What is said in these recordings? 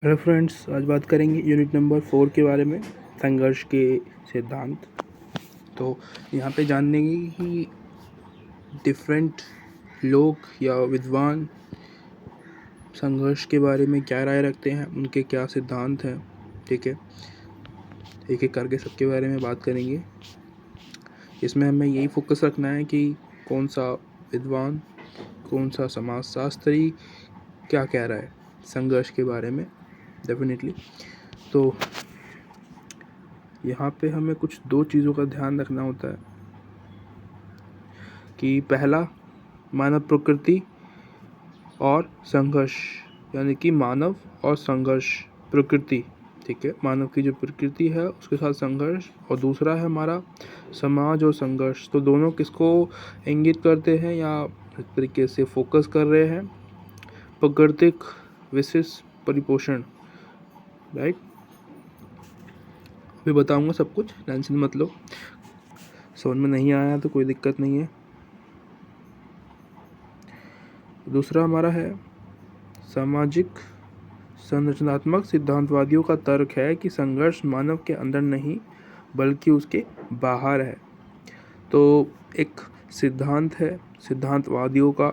Hello friends, आज बात करेंगे यूनिट नंबर 4 के बारे में, संघर्ष के सिद्धांत। तो यहाँ पे जानेंगे कि डिफरेंट लोग या विद्वान संघर्ष के बारे में क्या राय रखते हैं, उनके क्या सिद्धांत हैं। ठीक है, एक एक करके सबके बारे में बात करेंगे। इसमें हमें यही फोकस रखना है कि कौन सा विद्वान, कौन सा समाजशास्त्री क्या कह रहा है संघर्ष के बारे में। डेफिनेटली तो यहाँ पे हमें कुछ दो चीज़ों का ध्यान रखना होता है कि पहला, मानव प्रकृति और संघर्ष, यानी कि मानव और संघर्ष प्रकृति। ठीक है, मानव की जो प्रकृति है उसके साथ संघर्ष, और दूसरा है हमारा समाज और संघर्ष। तो दोनों किसको इंगित करते हैं या इस तरीके से फोकस कर रहे हैं, प्राकृतिक विशेष परिपोषण। राइट, अभी बताऊंगा सब कुछ, टेंशन मत लो। समझ में नहीं आया तो कोई दिक्कत नहीं है। दूसरा हमारा है सामाजिक संरचनात्मक सिद्धांतवादियों का तर्क है कि संघर्ष मानव के अंदर नहीं बल्कि उसके बाहर है। तो एक सिद्धांत है सिद्धांतवादियों का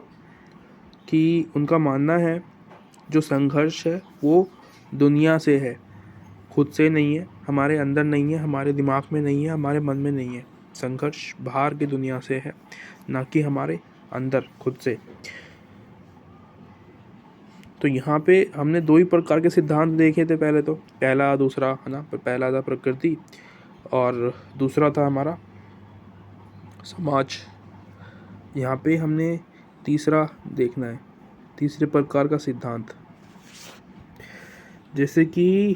कि उनका मानना है जो संघर्ष है वो दुनिया से है, खुद से नहीं है, हमारे अंदर नहीं है, हमारे दिमाग में नहीं है, हमारे मन में नहीं है। संघर्ष बाहर की दुनिया से है, ना कि हमारे अंदर खुद से। तो यहाँ पे हमने दो ही प्रकार के सिद्धांत देखे थे पहले, तो पहला दूसरा है ना, पहला था प्रकृति और दूसरा था हमारा समाज। यहाँ पे हमने तीसरा देखना है, तीसरे प्रकार का सिद्धांत, जैसे कि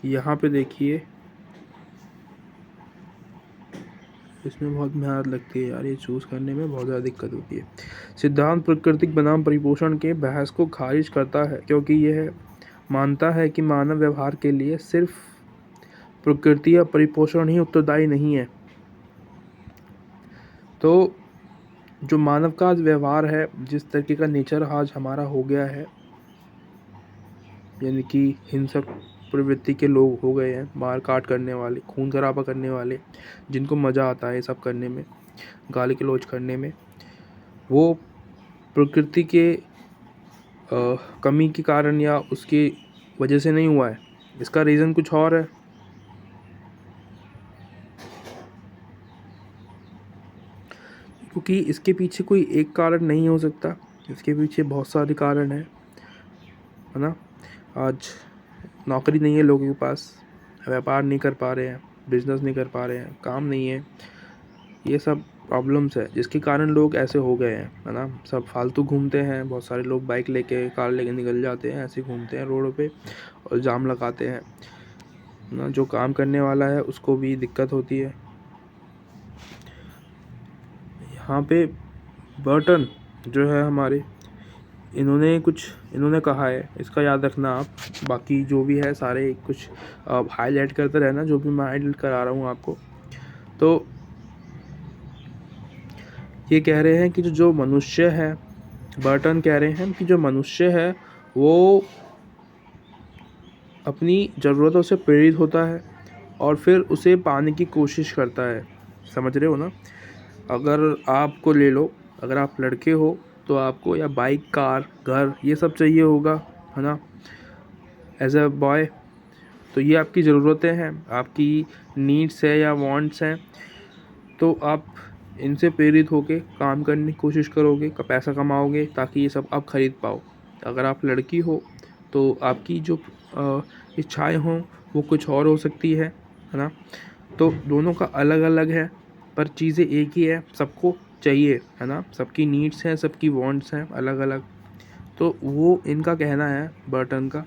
यहाँ पे देखिए, इसमें बहुत मेहनत लगती है यार, ये चूज़ करने में बहुत ज़्यादा दिक्कत होती है। सिद्धांत प्राकृतिक बनाम परिपोषण के बहस को खारिज करता है, क्योंकि यह मानता है कि मानव व्यवहार के लिए सिर्फ प्रकृति या परिपोषण ही उत्तरदायी नहीं है। तो जो मानव का आज व्यवहार है, जिस तरीके का नेचर आज हमारा हो गया है, यानी कि हिंसक प्रवृत्ति के लोग हो गए हैं, मार काट करने वाले, खून खराबा करने वाले, जिनको मज़ा आता है ये सब करने में, गाली गलौज करने में, वो प्रकृति के कमी के कारण या उसकी वजह से नहीं हुआ है। इसका रीज़न कुछ और है। क्योंकि इसके पीछे कोई एक कारण नहीं हो सकता, इसके पीछे बहुत सारे कारण है ना। आज नौकरी नहीं है लोगों के पास, व्यापार नहीं कर पा रहे हैं, बिजनेस नहीं कर पा रहे हैं, काम नहीं है, ये सब प्रॉब्लम्स है जिसके कारण लोग ऐसे हो गए हैं, है ना। सब फालतू घूमते हैं, बहुत सारे लोग बाइक लेके, कार लेके निकल जाते हैं, ऐसे घूमते हैं रोड पे और जाम लगाते हैं ना। जो काम करने वाला है उसको भी दिक्कत होती है। यहाँ पे बर्टन जो है हमारे, इन्होंने कहा है, इसका याद रखना आप। बाकी जो भी है सारे कुछ हाईलाइट करते रहना, जो भी मैं हाईलाइट करा रहा हूँ आपको। तो ये कह रहे हैं कि जो मनुष्य है, बर्टन कह रहे हैं कि जो मनुष्य है वो अपनी ज़रूरतों से प्रेरित होता है और फिर उसे पाने की कोशिश करता है। समझ रहे हो ना। अगर आपको ले लो, अगर आप लड़के हो तो आपको या बाइक, कार, घर, ये सब चाहिए होगा, है ना, एज अ बॉय। तो ये आपकी ज़रूरतें हैं, आपकी नीड्स है या वांट्स हैं। तो आप इनसे प्रेरित होके काम करने की कोशिश करोगे, पैसा कमाओगे ताकि ये सब आप ख़रीद पाओ। अगर आप लड़की हो तो आपकी जो इच्छाएं हों वो कुछ और हो सकती है ना। तो दोनों का अलग अलग है, पर चीज़ें एक ही है, सबको चाहिए, है ना। सबकी नीड्स हैं, सबकी वांट्स हैं अलग अलग। तो वो इनका कहना है बर्टन का,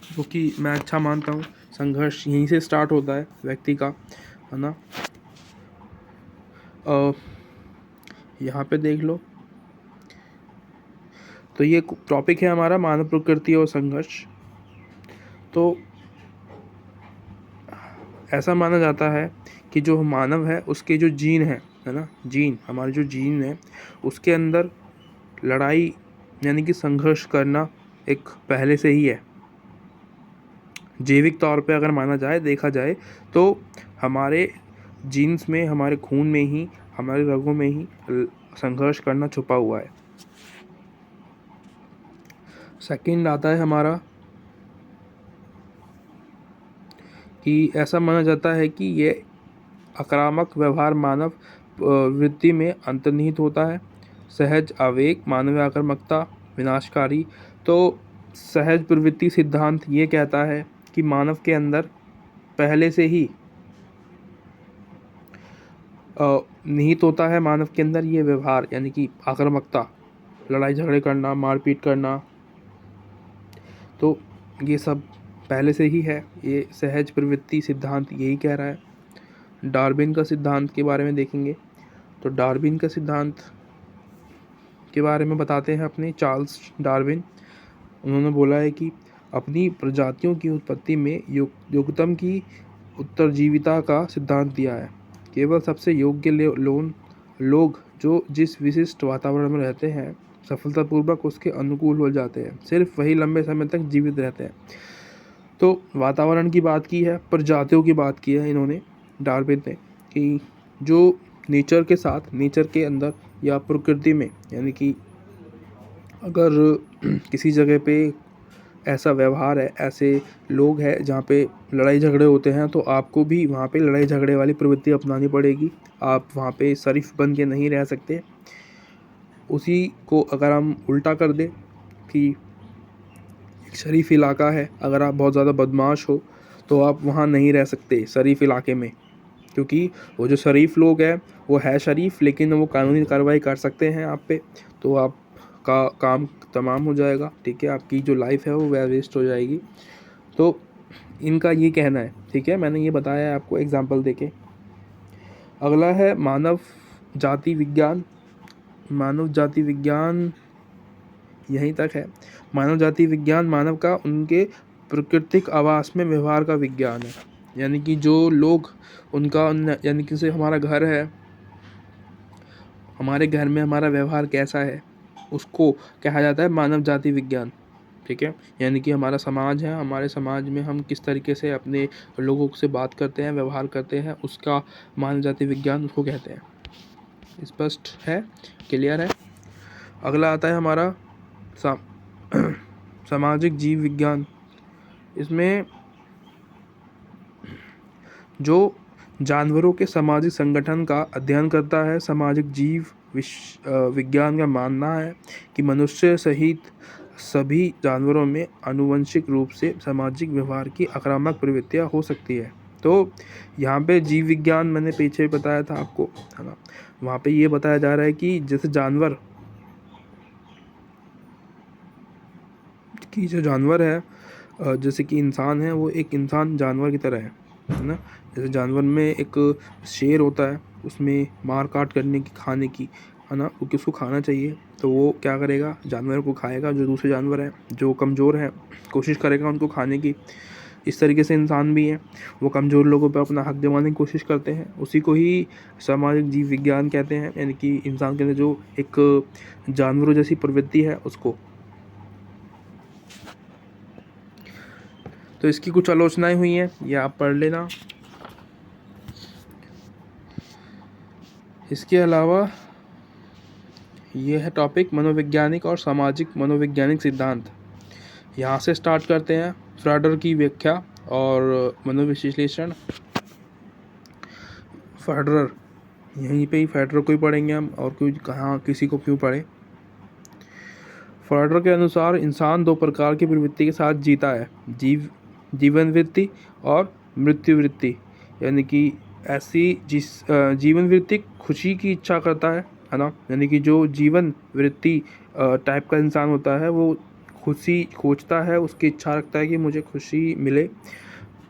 क्योंकि मैं अच्छा मानता हूँ संघर्ष यहीं से स्टार्ट होता है व्यक्ति का, है ना। यहाँ पे देख लो, तो ये टॉपिक है हमारा मानव प्रकृति और संघर्ष। तो ऐसा माना जाता है कि जो मानव है उसके जो जीन है ना, जीन, हमारे जो जीन है उसके अंदर लड़ाई यानी कि संघर्ष करना एक पहले से ही है। जैविक तौर पे अगर माना जाए, देखा जाए तो हमारे जीन्स में, हमारे खून में ही, हमारे रगों में ही संघर्ष करना छुपा हुआ है। सेकंड आता है हमारा कि ऐसा माना जाता है कि ये आक्रामक व्यवहार मानव वृत्ति में अंतर्निहित होता है। सहज आवेग, मानवीय आक्रामकता विनाशकारी। तो सहज प्रवृत्ति सिद्धांत ये कहता है कि मानव के अंदर पहले से ही निहित होता है, मानव के अंदर ये व्यवहार, यानी कि आक्रामकता, लड़ाई झगड़े करना, मारपीट करना, तो ये सब पहले से ही है। ये सहज प्रवृत्ति सिद्धांत यही कह रहा है। डार्विन का सिद्धांत के बारे में देखेंगे तो डार्विन का सिद्धांत के बारे में बताते हैं अपने चार्ल्स डार्विन। उन्होंने बोला है कि अपनी प्रजातियों की उत्पत्ति में योग्यतम की उत्तरजीविता का सिद्धांत दिया है। केवल सबसे योग्य लोग जो जिस विशिष्ट वातावरण में रहते हैं सफलतापूर्वक उसके अनुकूल हो जाते हैं, सिर्फ वही लंबे समय तक जीवित रहते हैं। तो वातावरण की बात की है, प्रजातियों की बात की है इन्होंने, डार्विन ने, कि जो नेचर के साथ, नेचर के अंदर या प्रकृति में, यानी कि अगर किसी जगह पे ऐसा व्यवहार है, ऐसे लोग हैं जहाँ पे लड़ाई झगड़े होते हैं, तो आपको भी वहाँ पे लड़ाई झगड़े वाली प्रवृत्ति अपनानी पड़ेगी। आप वहाँ पे शरीफ बन के नहीं रह सकते। उसी को अगर हम उल्टा कर दें कि एक शरीफ इलाका है, अगर आप बहुत ज़्यादा बदमाश हो तो आप वहाँ नहीं रह सकते शरीफ इलाके में, क्योंकि वो जो शरीफ लोग हैं वो है शरीफ, लेकिन वो कानूनी कार्रवाई कर सकते हैं आप पे, तो आप का काम तमाम हो जाएगा, ठीक है, आपकी जो लाइफ है वो वेस्ट हो जाएगी। तो इनका ये कहना है, ठीक है, मैंने ये बताया है आपको एग्जांपल देके। अगला है मानव जाति विज्ञान। मानव जाति विज्ञान यहीं तक है। मानव जाति विज्ञान मानव का उनके प्राकृतिक आवास में व्यवहार का विज्ञान है। यानी कि जो लोग उनका, यानी कि जैसे हमारा घर है, हमारे घर में हमारा व्यवहार कैसा है उसको कहा जाता है मानव जाति विज्ञान, ठीक है। यानी कि हमारा समाज है, हमारे समाज में हम किस तरीके से अपने लोगों से बात करते हैं, व्यवहार करते हैं, उसका मानव जाति विज्ञान उसको कहते हैं। स्पष्ट है, क्लियर है। अगला आता है हमारा सामाजिक जीव विज्ञान। इसमें जो जानवरों के सामाजिक संगठन का अध्ययन करता है। सामाजिक जीव विज्ञान का मानना है कि मनुष्य सहित सभी जानवरों में आनुवंशिक रूप से सामाजिक व्यवहार की आक्रामक प्रवृत्तियाँ हो सकती है। तो यहाँ पे जीव विज्ञान मैंने पीछे बताया था आपको, है ना, वहाँ पे ये बताया जा रहा है कि जैसे जानवर कि जो जानवर है, जैसे कि इंसान है, वो एक इंसान जानवर की तरह है ना। जैसे जानवर में एक शेर होता है, उसमें मार काट करने की, खाने की, है ना, वो किसको खाना चाहिए तो वो क्या करेगा, जानवर को खाएगा। जो दूसरे जानवर हैं जो कमज़ोर हैं कोशिश करेगा उनको खाने की। इस तरीके से इंसान भी हैं, वो कमज़ोर लोगों पर अपना हक जमाने की कोशिश करते हैं। उसी को ही सामाजिक जीव विज्ञान कहते हैं, यानी कि इंसान के अंदर जो एक जानवरों जैसी प्रवृत्ति है उसको। तो इसकी कुछ आलोचनाएं हुई हैं, ये आप पढ़ लेना। इसके अलावा ये है टॉपिक मनोवैज्ञानिक और सामाजिक मनोवैज्ञानिक सिद्धांत। यहाँ से स्टार्ट करते हैं। फ्राडर की व्याख्या और मनोविश्लेषण। फ्राडर, यहीं पे ही फ्राडर को ही पढ़ेंगे हम, और कोई कहाँ किसी को क्यों पढ़े। फ्राडर के अनुसार इंसान दो प्रकार की प्रवृत्ति के साथ जीता है, जीवन वृत्ति और मृत्यु वृत्ति। यानी कि ऐसी जीवन वृत्ति खुशी की इच्छा करता है ना, यानी कि जो जीवन वृत्ति टाइप का इंसान होता है वो खुशी खोजता है, उसकी इच्छा रखता है कि मुझे खुशी मिले।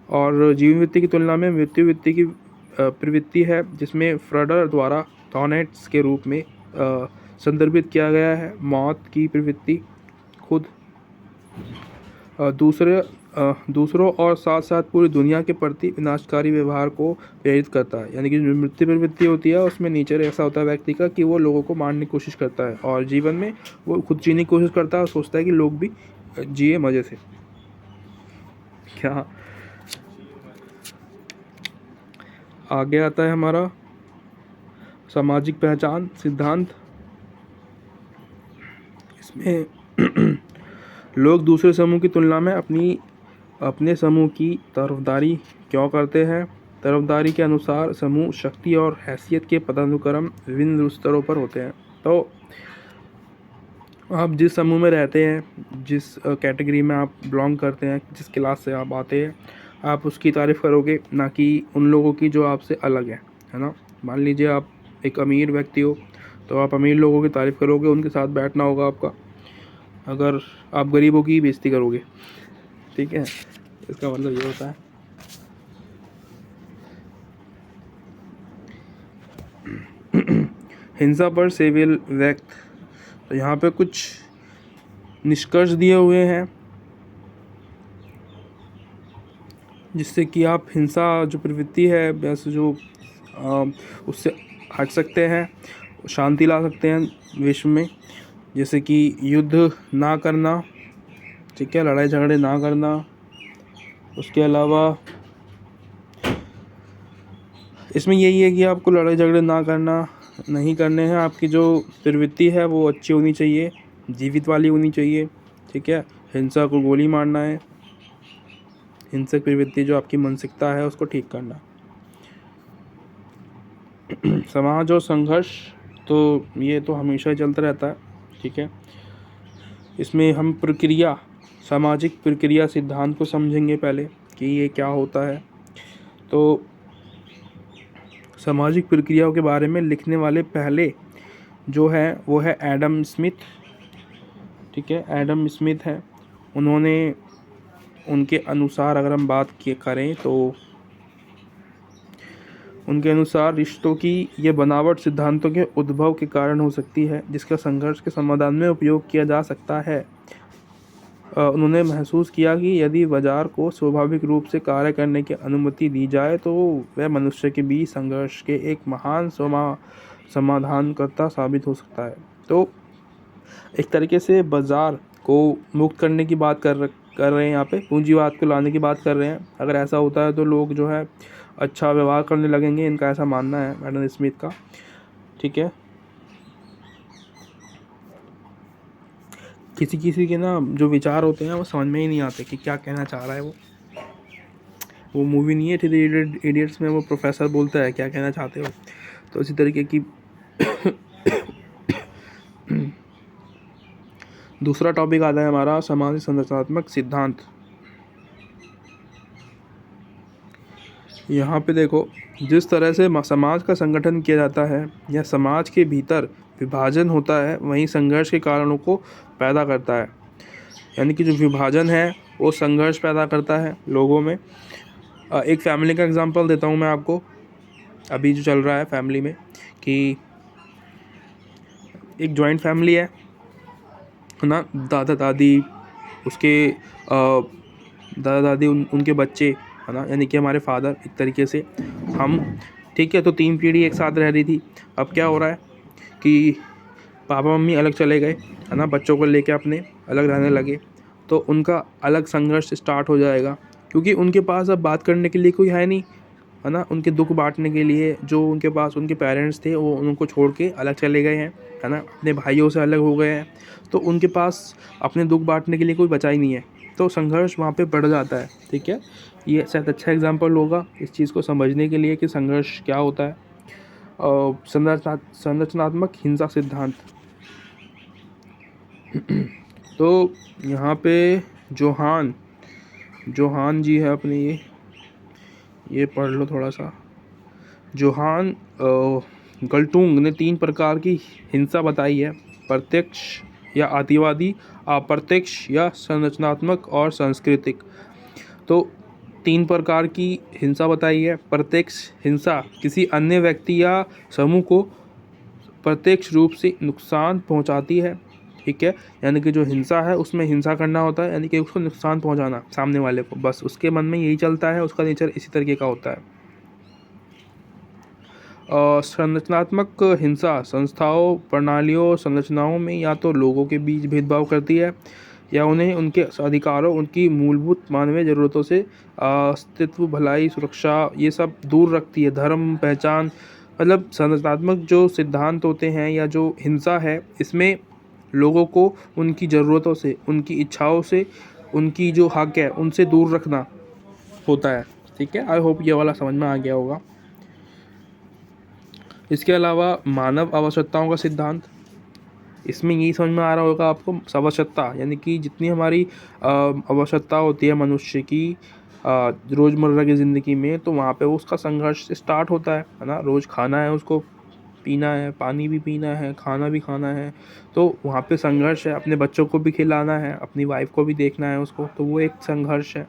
और जीवन वृत्ति की तुलना में मृत्यु वृत्ति की प्रवृत्ति है, जिसमें फ्राडर द्वारा थॉनेट्स के रूप में संदर्भित किया गया है। मौत की प्रवृत्ति खुद दूसरे दूसरों और साथ साथ पूरी दुनिया के प्रति विनाशकारी व्यवहार को प्रेरित करता है। यानी कि जो मृत्यु प्रवृत्ति होती है उसमें नेचर ऐसा होता है व्यक्ति का कि वो लोगों को मारने की कोशिश करता है और जीवन में वो खुद जीने की कोशिश करता है और सोचता है कि लोग भी जिए मज़े से। क्या आगे आता है हमारा सामाजिक पहचान सिद्धांत। इसमें लोग दूसरे समूह की तुलना में अपने समूह की तरफदारी क्यों करते हैं? तरफदारी के अनुसार समूह शक्ति और हैसियत के पदानुक्रम विभिन्न स्तरों पर होते हैं। तो आप जिस समूह में रहते हैं, जिस कैटेगरी में आप बिलोंग करते हैं, जिस क्लास से आप आते हैं, आप उसकी तारीफ़ करोगे, ना कि उन लोगों की जो आपसे अलग है ना। मान लीजिए आप एक अमीर व्यक्ति हो तो आप अमीर लोगों की तारीफ़ करोगे, उनके साथ बैठना होगा आपका। अगर आप गरीबों की बेइज्जती करोगे, ठीक है, इसका मतलब ये होता है। हिंसा पर सिविल व्यक्त। तो यहाँ पे कुछ निष्कर्ष दिए हुए हैं जिससे कि आप हिंसा जो प्रवृत्ति है वैसे जो उससे हट सकते हैं, शांति ला सकते हैं विश्व में। जैसे कि युद्ध ना करना, ठीक है, लड़ाई झगड़े ना करना। उसके अलावा इसमें यही है कि आपको लड़ाई झगड़े ना करना नहीं करने हैं। आपकी जो प्रवृत्ति है वो अच्छी होनी चाहिए, जीवित वाली होनी चाहिए, ठीक है। हिंसा को गोली मारना है, हिंसक प्रवृत्ति जो आपकी मानसिकता है उसको ठीक करना। समाज और संघर्ष, तो ये तो हमेशा ही चलता रहता है, ठीक है। इसमें हम प्रक्रिया, सामाजिक प्रक्रिया सिद्धांत को समझेंगे पहले कि ये क्या होता है। तो सामाजिक प्रक्रियाओं के बारे में लिखने वाले पहले जो है वो है एडम स्मिथ, ठीक है, एडम स्मिथ हैं। उन्होंने उनके अनुसार अगर हम बात करें तो उनके अनुसार रिश्तों की ये बनावट सिद्धांतों के उद्भव के कारण हो सकती है जिसका संघर्ष के समाधान में उपयोग किया जा सकता है। उन्होंने महसूस किया कि यदि बाजार को स्वाभाविक रूप से कार्य करने की अनुमति दी जाए तो वह मनुष्य के बीच संघर्ष के एक महान समाधानकर्ता साबित हो सकता है। तो एक तरीके से बाजार को मुक्त करने की बात कर रहे हैं, यहाँ पे पूंजीवाद को लाने की बात कर रहे हैं। अगर ऐसा होता है तो लोग जो है अच्छा व्यवहार करने लगेंगे, इनका ऐसा मानना है एडम स्मिथ का, ठीक है। किसी किसी के ना जो विचार होते हैं वो समझ में ही नहीं आते कि क्या कहना चाह रहा है वो मूवी नहीं है थ्री इडियट्स में वो प्रोफेसर बोलता है क्या कहना चाहते हो। तो इसी तरीके की दूसरा टॉपिक आता है हमारा सामाजिक संरचनात्मक सिद्धांत। यहाँ पे देखो, जिस तरह से समाज का संगठन किया जाता है या समाज के भीतर विभाजन होता है वहीं संघर्ष के कारणों को पैदा करता है। यानी कि जो विभाजन है वो संघर्ष पैदा करता है लोगों में। एक फैमिली का एग्जांपल देता हूँ मैं आपको, अभी जो चल रहा है फैमिली में कि एक जॉइंट फैमिली है ना, दादा दादी, उसके दादा दादी, उनके बच्चे, है ना, यानी कि हमारे फादर, एक तरीके से हम, ठीक है। तो 3 पीढ़ी एक साथ रह रही थी। अब क्या हो रहा है कि पापा मम्मी अलग चले गए, है ना, बच्चों को लेके अपने अलग रहने लगे। तो उनका अलग संघर्ष स्टार्ट हो जाएगा क्योंकि उनके पास अब बात करने के लिए कोई है नहीं, है ना। उनके दुख बांटने के लिए जो उनके पास उनके पेरेंट्स थे वो उनको छोड़ के अलग चले गए हैं, है ना, अपने भाइयों से अलग हो गए हैं। तो उनके पास अपने दुख बांटने के लिए कोई बचा ही नहीं है। तो संघर्ष वहाँ पे बढ़ जाता है, ठीक है। ये शायद अच्छा एग्जांपल होगा इस चीज़ को समझने के लिए कि संघर्ष क्या होता है। संरचनात्मक हिंसा सिद्धांत। तो यहाँ पे जोहान जी है अपने, ये पढ़ लो थोड़ा सा। जोहान गल्टुंग ने 3 प्रकार की हिंसा बताई है, प्रत्यक्ष या अतिवादी, अप्रत्यक्ष या संरचनात्मक और सांस्कृतिक। तो 3 प्रकार की हिंसा बताई है। प्रत्यक्ष हिंसा किसी अन्य व्यक्ति या समूह को प्रत्यक्ष रूप से नुकसान पहुंचाती है, ठीक है। यानी कि जो हिंसा है उसमें हिंसा करना होता है, यानी कि उसको नुकसान पहुंचाना सामने वाले को, बस उसके मन में यही चलता है, उसका नेचर इसी तरीके का होता है। संरचनात्मक हिंसा संस्थाओं, प्रणालियों, संरचनाओं में या तो लोगों के बीच भेदभाव करती है या उन्हें उनके अधिकारों, उनकी मूलभूत मानवीय ज़रूरतों से अस्तित्व, भलाई, सुरक्षा ये सब दूर रखती है। धर्म, पहचान, मतलब संरचनात्मक जो सिद्धांत होते हैं या जो हिंसा है, इसमें लोगों को उनकी ज़रूरतों से, उनकी इच्छाओं से, उनकी जो हक है उनसे दूर रखना होता है। ठीक है, आई होप ये वाला समझ में आ गया होगा। इसके अलावा मानव आवश्यकताओं का सिद्धांत, इसमें यही समझ में आ रहा होगा आपको। आवश्यकता यानी कि जितनी हमारी आवश्यकता होती है मनुष्य की रोज़मर्रा की ज़िंदगी में, तो वहाँ पे उसका संघर्ष स्टार्ट होता है ना। रोज़ खाना है, उसको पीना है, पानी भी पीना है, खाना भी खाना है, तो वहाँ पे संघर्ष है। अपने बच्चों को भी खिलाना है, अपनी वाइफ को भी देखना है उसको, तो वो एक संघर्ष है।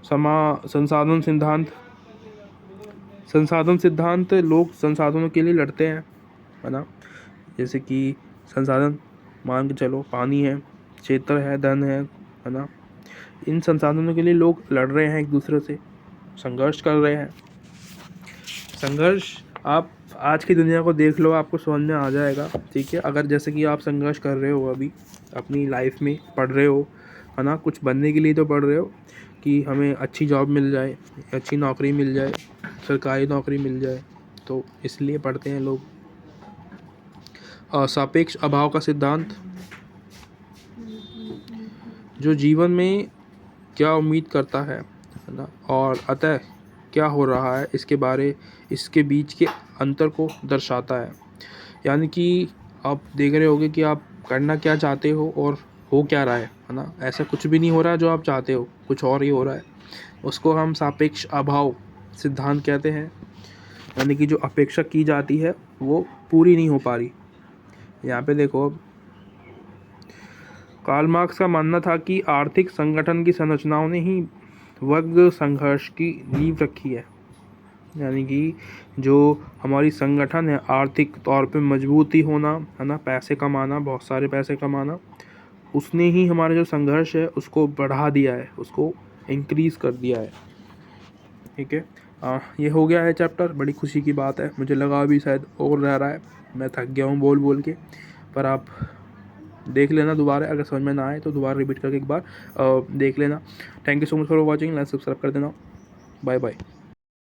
संसाधन सिद्धांत, संसाधन सिद्धांत लोग संसाधनों के लिए लड़ते हैं, है ना। जैसे कि संसाधन मान के चलो पानी है, क्षेत्र है, धन है ना। इन संसाधनों के लिए लोग लड़ रहे हैं, एक दूसरे से संघर्ष कर रहे हैं। संघर्ष आप आज की दुनिया को देख लो, आपको समझ में आ जाएगा। ठीक है, अगर जैसे कि आप संघर्ष कर रहे हो अभी अपनी लाइफ में, पढ़ रहे हो, है ना, कुछ बनने के लिए तो पढ़ रहे हो कि हमें अच्छी जॉब मिल जाए, अच्छी नौकरी मिल जाए, सरकारी नौकरी मिल जाए, तो इसलिए पढ़ते हैं लोग। सापेक्ष अभाव का सिद्धांत, जो जीवन में क्या उम्मीद करता है ना, और अतः क्या हो रहा है, इसके बीच के अंतर को दर्शाता है। यानी कि आप देख रहे होगे कि आप करना क्या चाहते हो और हो क्या रहा है ना। ऐसा कुछ भी नहीं हो रहा है जो आप चाहते हो, कुछ और ही हो रहा है। उसको हम सापेक्ष अभाव सिद्धांत कहते हैं। यानी कि जो अपेक्षा की जाती है वो पूरी नहीं हो पा रही। यहाँ पे देखो, कार्ल मार्क्स का मानना था कि आर्थिक संगठन की संरचनाओं ने ही वर्ग संघर्ष की नींव रखी है। यानी कि जो हमारी संगठन है, आर्थिक तौर पे मजबूती होना, है ना, पैसे कमाना, बहुत सारे पैसे कमाना, उसने ही हमारा जो संघर्ष है उसको बढ़ा दिया है, उसको इंक्रीज़ कर दिया है। ठीक है, ये हो गया है चैप्टर। बड़ी खुशी की बात है, मुझे लगा अभी शायद और रह रहा है, मैं थक गया हूँ बोल बोल के। पर आप देख लेना दोबारा, अगर समझ में ना आए तो दोबारा रिपीट करके एक बार देख लेना। Thank you so much for watching, like subscribe कर देना। Bye bye.